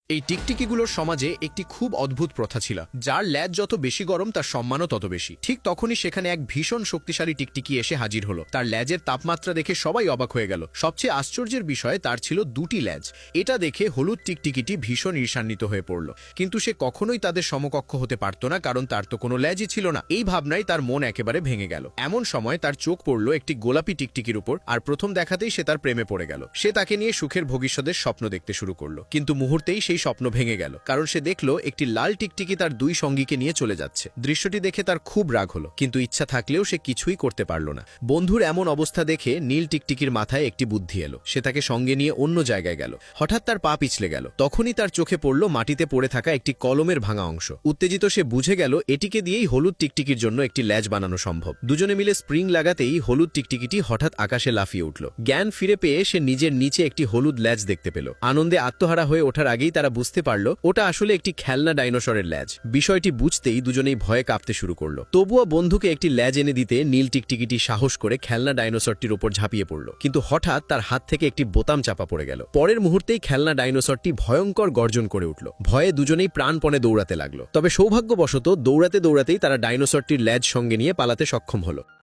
এই টিকটিকিগুলোর সমাজে একটি খুব অদ্ভুত প্রথা ছিল, যার ল্যাজ যত বেশি গরম তার সম্মানও তত বেশি। ঠিক তখনই সেখানে এক ভীষণ শক্তিশালী টিকটিকি এসে হাজির হলো। তার ল্যাজের তাপমাত্রা দেখে সবাই অবাক হয়ে গেল। সবচেয়ে আশ্চর্যের বিষয়, তার ছিল দুটি ল্যাজ। এটা দেখে হলুদ টিকটিকিটি ভীষণ ঈর্ষান্বিত হয়ে পড়ল, কিন্তু সে কখনোই তাদের সমকক্ষ হতে পারত না, কারণ তার তো কোনো ল্যাজই ছিল না। এই ভাবনায় তার মন একেবারে ভেঙে গেল। এমন সময় তার চোখ পড়ল একটি গোলাপি টিকটিকির উপর, আর প্রথম দেখাতেই সে তার প্রেমে পড়ে গেল। সে তাকে নিয়ে সুখের ভবিষ্যতের স্বপ্ন দেখতে শুরু করলো, কিন্তু মুহূর্তেই সেই স্বপ্ন ভেঙে গেল, কারণ সে দেখল একটি লাল টিকটিকি তার দুই সঙ্গীকে নিয়ে চলে যাচ্ছে। দৃশ্যটি দেখে তার খুব রাগ হলো, কিন্তু ইচ্ছা থাকলেও সে কিছুই করতে পারল না। বন্ধুর এমন অবস্থা দেখে নীল টিকটিকির মাথায় একটি বুদ্ধি এলো। সে তাকে সঙ্গে নিয়ে অন্য জায়গায় গেল। হঠাৎ তার পা পিছলে গেল। তখনই তার চোখে পড়ল মাটিতে পড়ে থাকা একটি কলমের ভাঙা অংশ। উত্তেজিত সে বুঝে গেল এটিকে দিয়েই হলুদ টিকটিকির জন্য একটি ল্যাজ বানানো সম্ভব। দুজনে মিলে স্প্রিং লাগাতেই হলুদ টিকটিকিটি হঠাৎ আকাশে লাফিয়ে উঠল। জ্ঞান ফিরে পেয়ে সে নিজের নিচে একটি হলুদ ল্যাজ দেখতে পেল। আনন্দে আত্মহারা হয়ে ওঠার আগেই তারা বুঝতে পারল ওটা আসলে একটি খেলনা ডাইনোসরের ল্যাজ। বিষয়টি বুঝতেই দুজনেই ভয়ে কাঁপতে শুরু করলো। তবুও বন্ধুকে একটি ল্যাজ এনে দিতে নীল টিকটিকিটি সাহস করে খেলনা ডাইনোসরটির উপর ঝাঁপিয়ে পড়ল, কিন্তু হঠাৎ তার হাত থেকে একটি বোতাম চাপা পড়ে গেল। পরের মুহূর্তেই খেলনা ডাইনোসরটি ভয়ঙ্কর গর্জন করে উঠল। ভয়ে দুজনেই প্রাণপণে দৌড়াতে লাগলো। তবে সৌভাগ্যবশত দৌড়াতে দৌড়াতেই তারা ডাইনোসরটির ল্যাজ সঙ্গে নিয়ে পালাতে সক্ষম হলো।